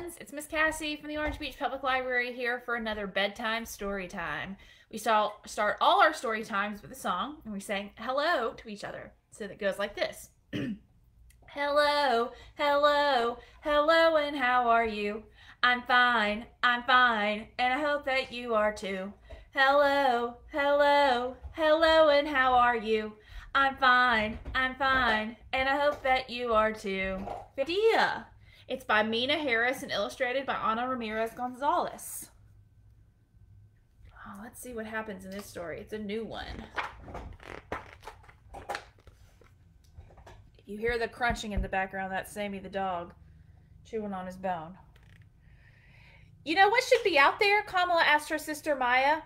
friends. It's Miss Cassie from the Orange Beach Public Library here for another bedtime story time. We start all our story times with a song, and we say hello to each other. So that goes like this. Hello, hello, hello, and how are you? I'm fine, and I hope that you are too. Hello, hello, hello, and how are you? I'm fine, and I hope that you are too. Idea. It's by Mina Harris and illustrated by Ana Ramirez Gonzalez. Oh, let's see what happens in this story. It's a new one. You hear the crunching in the background. That's Sammy the dog chewing on his bone. You know what should be out there? Kamala asked her sister Maya.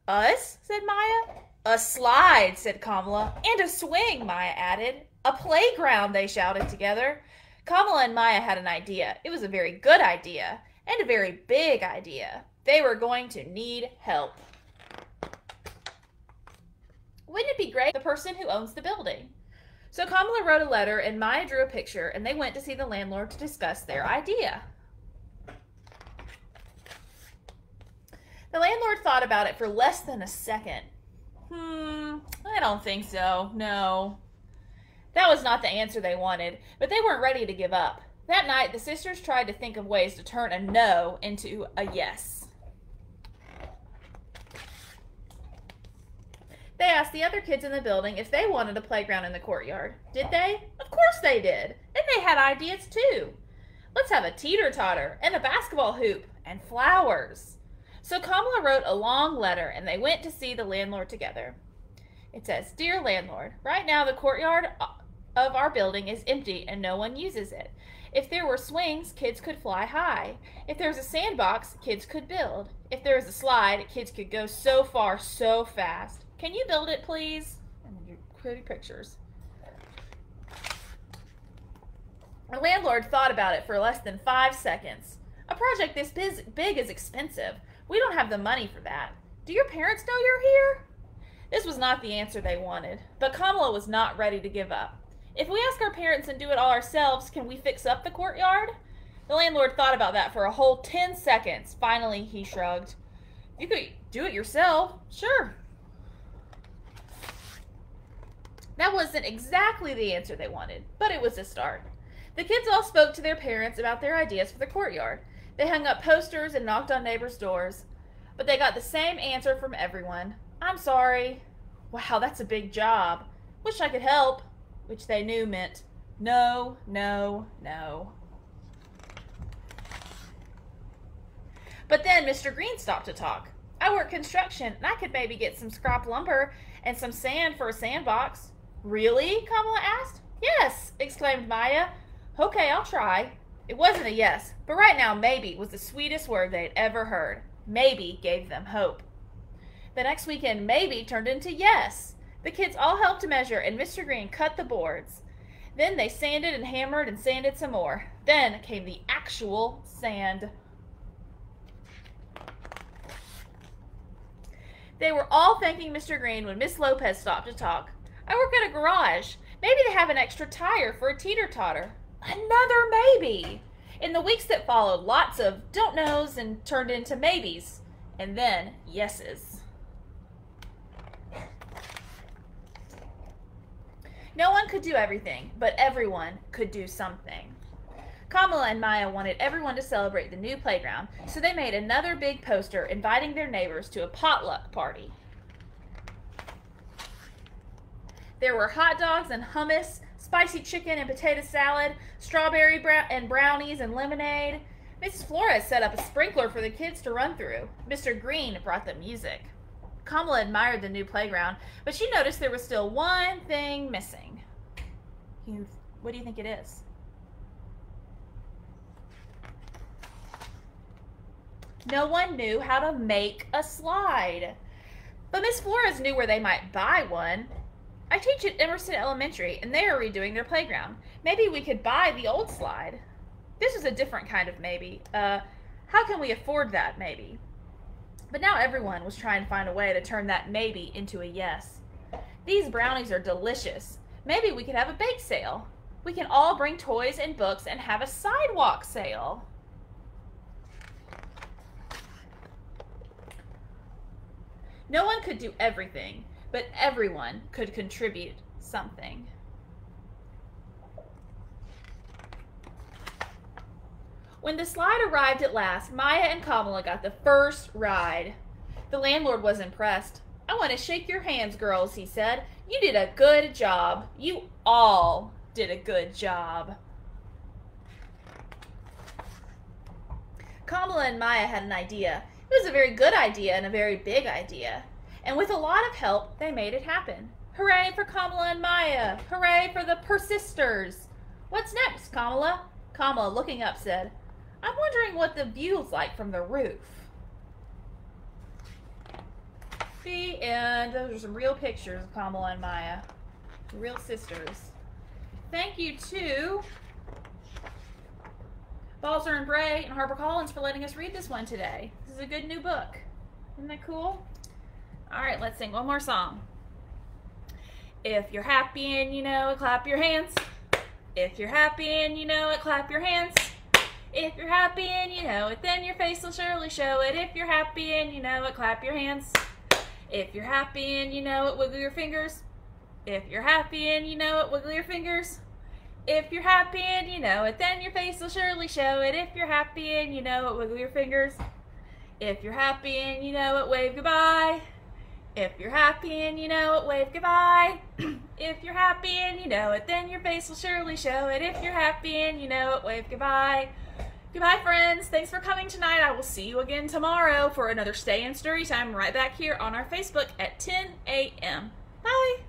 Us? Said Maya. A slide, said Kamala. And a swing, Maya added. A playground, they shouted together. Kamala and Maya had an idea. It was a very good idea and a very big idea. They were going to need help. Wouldn't it be great? The person who owns the building. So Kamala wrote a letter and Maya drew a picture, and they went to see the landlord to discuss their idea. The landlord thought about it for less than a second. I don't think so. No. That was not the answer they wanted, but they weren't ready to give up. That night, the sisters tried to think of ways to turn a no into a yes. They asked the other kids in the building if they wanted a playground in the courtyard. Did they? Of course they did. And they had ideas too. Let's have a teeter-totter and a basketball hoop and flowers. So Kamala wrote a long letter and they went to see the landlord together. It says, Dear landlord, right now the courtyard of our building is empty and no one uses it. If there were swings, kids could fly high. If there was a sandbox, kids could build. If there was a slide, kids could go so far, so fast. Can you build it, please? And your pretty pictures. The landlord thought about it for less than 5 seconds. A project this big is expensive. We don't have the money for that. Do your parents know you're here? This was not the answer they wanted, but Kamala was not ready to give up. If we ask our parents and do it all ourselves, can we fix up the courtyard? The landlord thought about that for a whole 10 seconds. Finally, he shrugged. You could do it yourself. Sure. That wasn't exactly the answer they wanted, but it was a start. The kids all spoke to their parents about their ideas for the courtyard. They hung up posters and knocked on neighbors' doors, but they got the same answer from everyone. I'm sorry. Wow, that's a big job. Wish I could help, which they knew meant no, no, no. But then Mr. Green stopped to talk. I work construction, and I could maybe get some scrap lumber and some sand for a sandbox. Really? Kamala asked. Yes, exclaimed Maya. Okay, I'll try. It wasn't a yes, but right now maybe was the sweetest word they'd ever heard. Maybe gave them hope. The next weekend, maybe turned into yes. The kids all helped to measure, and Mr. Green cut the boards. Then they sanded and hammered and sanded some more. Then came the actual sand. They were all thanking Mr. Green when Miss Lopez stopped to talk. I work at a garage. Maybe they have an extra tire for a teeter-totter. Another maybe. In the weeks that followed, lots of don't knows and turned into maybes. And then yeses. No one could do everything, but everyone could do something. Kamala and Maya wanted everyone to celebrate the new playground, so they made another big poster inviting their neighbors to a potluck party. There were hot dogs and hummus, spicy chicken and potato salad, strawberry and brownies and lemonade. Mrs. Flores set up a sprinkler for the kids to run through. Mr. Green brought the music. Kamala admired the new playground, but she noticed there was still one thing missing. What do you think it is? No one knew how to make a slide. But Miss Flores knew where they might buy one. I teach at Emerson Elementary, and they are redoing their playground. Maybe we could buy the old slide. This is a different kind of maybe. How can we afford that maybe? But now everyone was trying to find a way to turn that maybe into a yes. These brownies are delicious. Maybe we could have a bake sale. We can all bring toys and books and have a sidewalk sale. No one could do everything, but everyone could contribute something. When the slide arrived at last, Maya and Kamala got the first ride. The landlord was impressed. "I want to shake your hands, girls," he said. "You did a good job. You all did a good job." Kamala and Maya had an idea. It was a very good idea and a very big idea. And with a lot of help, they made it happen. Hooray for Kamala and Maya! Hooray for the persisters! "What's next, Kamala?" Kamala, looking up, said, "I'm wondering what the view's like from the roof." The end. Those are some real pictures of Kamala and Maya. Real sisters. Thank you to Balzer and Bray and HarperCollins for letting us read this one today. This is a good new book. Isn't that cool? All right, let's sing one more song. If you're happy and you know it, clap your hands. If you're happy and you know it, clap your hands. If you're happy and you know it, then your face will surely show it. If you're happy and you know it, clap your hands. If you're happy and you know it, wiggle your fingers. If you're happy and you know it, wiggle your fingers. If you're happy and you know it, then your face will surely show it. If you're happy and you know it, wiggle your fingers. If you're happy and you know it, wave goodbye. If you're happy and you know it, wave goodbye. If you're happy and you know it, then your face will surely show it. If you're happy and you know it, wave goodbye. Goodbye, friends. Thanks for coming tonight. I will see you again tomorrow for another Stay in Storytime right back here on our Facebook at 10 a.m. Bye.